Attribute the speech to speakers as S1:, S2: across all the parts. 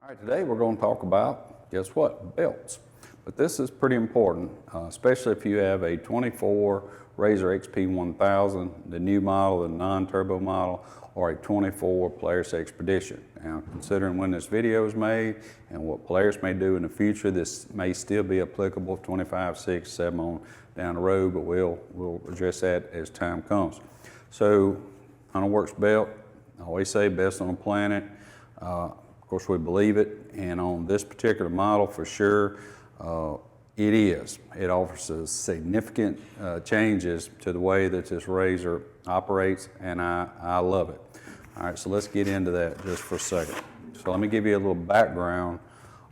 S1: All right, today we're going to talk about, guess what, belts. But this is pretty important, especially if you have a 24 RZR XP 1000, the new model, the non-turbo model, or a 24 Polaris Xpedition. Now, considering when this video is made and what Polaris may do in the future, this may still be applicable 25, 6, 7 on down the road, but we'll address that as time comes. So, Hunterworks Belt, I always say best on the planet. Of course, we believe it, and on this particular model, for sure, it is. It offers significant changes to the way that this RZR operates, and I love it. All right, so let's get into that just for a second. So let me give you a little background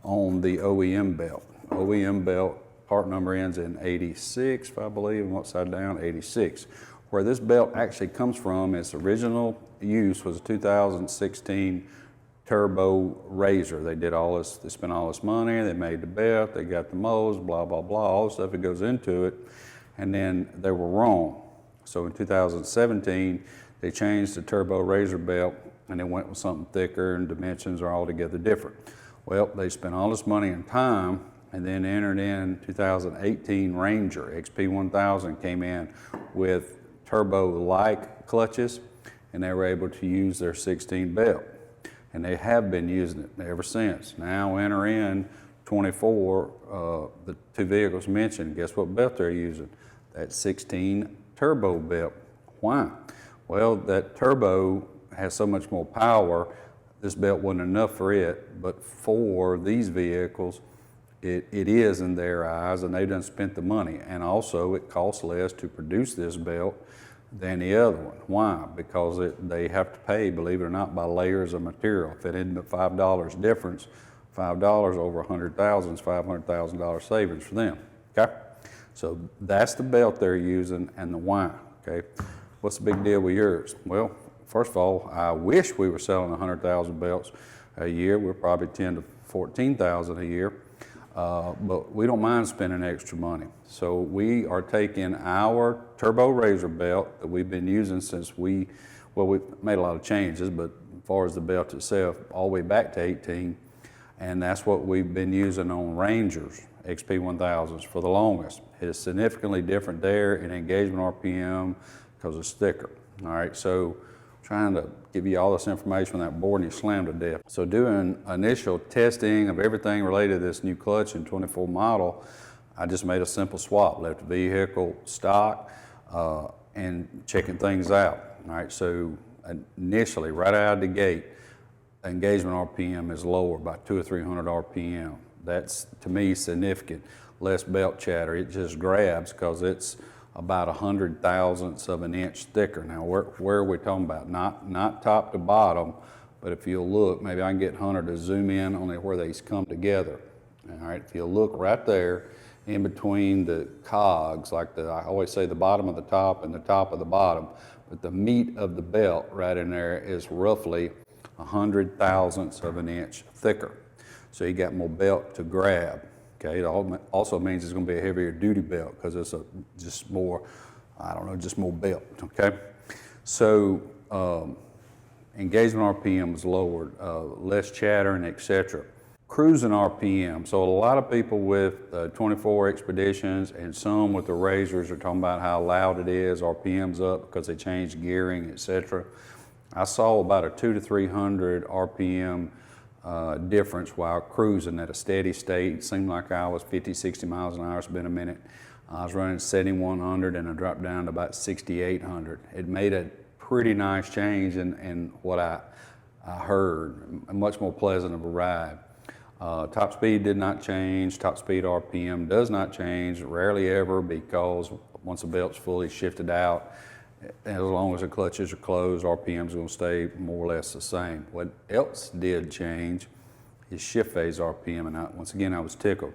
S1: on the OEM belt. OEM belt, part number ends in 86, I believe, and upside down, 86. Where this belt actually comes from, its original use was a 2016 turbo RZR. They did all this, they spent all this money, they made the belt, they got the molds, blah, blah, blah, all the stuff that goes into it, and then they were wrong. So in 2017, they changed the turbo RZR belt and they went with something thicker and dimensions are altogether different. Well, they spent all this money and time and then entered in 2018 Ranger XP 1000 came in with turbo-like clutches, and they were able to use their 16 belt. And they have been using it ever since. Now enter in 24, the two vehicles mentioned. Guess what belt they're using? That 16 turbo belt. Why? Well, that turbo has so much more power, this belt wasn't enough for it, but for these vehicles, it is in their eyes, and they've done spent the money. And also it costs less to produce this belt than the other one. Why? Because they have to pay, believe it or not, by layers of material. If it ended up $5 difference, $5 over 100,000 is $500,000 savings for them, okay? So that's the belt they're using and the why, okay? What's the big deal with yours? Well, first of all, I wish we were selling 100,000 belts a year. We're probably 10 to 14,000 a year. But we don't mind spending extra money. So we are taking our turbo RZR belt that we've been using since we've made a lot of changes, but as far as the belt itself, all the way back to 18, and that's what we've been using on Rangers, XP 1000s for the longest. It is significantly different there in engagement RPM because it's thicker. All right, so trying to give you all this information on that board and you slammed to death. So doing initial testing of everything related to this new clutch in 24 model, I just made a simple swap, left the vehicle stock and checking things out. All right, so initially, right out of the gate, engagement RPM is lower by 200 or 300 RPM. That's, to me, significant. Less belt chatter, it just grabs because it's about 100 thousandths of an inch thicker. Now, where are we talking about? Not top to bottom, but if you'll look, maybe I can get Hunter to zoom in on where these come together. All right, if you'll look right there in between the cogs, like I always say the bottom of the top and the top of the bottom, but the meat of the belt right in there is roughly 100 thousandths of an inch thicker. So you got more belt to grab. Okay, it also means it's going to be a heavier duty belt because it's just more, I don't know, just more belt, okay? So engagement RPM is lowered, less chattering, etc. Cruising RPM, so a lot of people with 24 Xpeditions and some with the RZRs are talking about how loud it is, RPM's up because they changed gearing, etc. I saw about a 200 to 300 RPM difference while cruising at a steady state. It seemed like I was 50, 60 miles an hour. It's been a minute. I was running 7100 and I dropped down to about 6800. It made a pretty nice change in what I heard. A much more pleasant of a ride. Top speed did not change. Top speed RPM does not change, rarely ever, because once the belt's fully shifted out, as long as the clutches are closed, RPM is going to stay more or less the same. What else did change is shift phase RPM, and once again, I was tickled.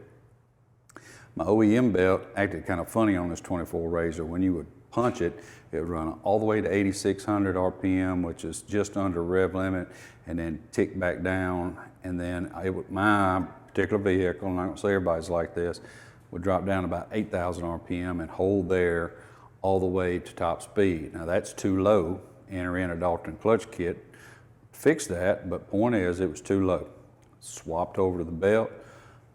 S1: My OEM belt acted kind of funny on this 24 RZR. When you would punch it, it would run all the way to 8600 RPM, which is just under rev limit, and then tick back down, and then my particular vehicle, and I'm not going to say everybody's like this, would drop down about 8,000 RPM and hold there all the way to top speed. Now that's too low. Enter in a Dalton clutch kit, fix that, but point is it was too low. swapped over to the belt.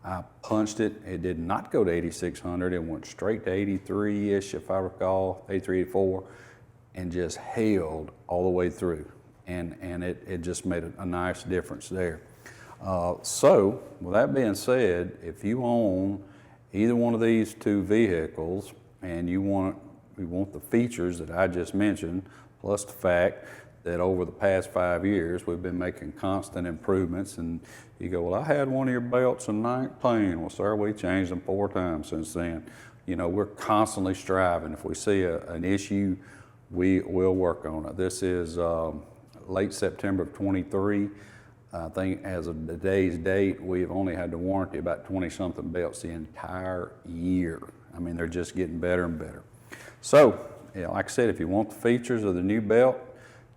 S1: I punched it. It did not go to 8,600. It went straight to 83-ish, if I recall, 83, 84, and just held all the way through. And it just made a nice difference there. So, with that being said, if you own either one of these two vehicles and you want the features that I just mentioned, plus the fact that over the past 5 years we've been making constant improvements, and you go, well, I had one of your belts in 19. Well, sir, we changed them 4 times since then. You know, we're constantly striving. If we see an issue, we will work on it. This is late September of 23. I think as of today's date, we've only had to warranty about 20-something belts the entire year. I mean, they're just getting better and better. So, yeah, like I said, if you want the features of the new belt,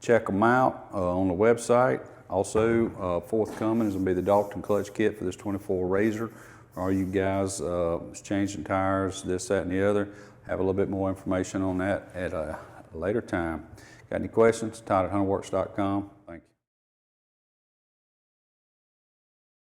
S1: check them out on the website. Also, forthcoming is going to be the Dalton clutch kit for this 24 RZR. Are you guys changing tires, this, that, and the other? Have a little bit more information on that at a later time. Got any questions? Todd at Hunterworks.com. Thank you.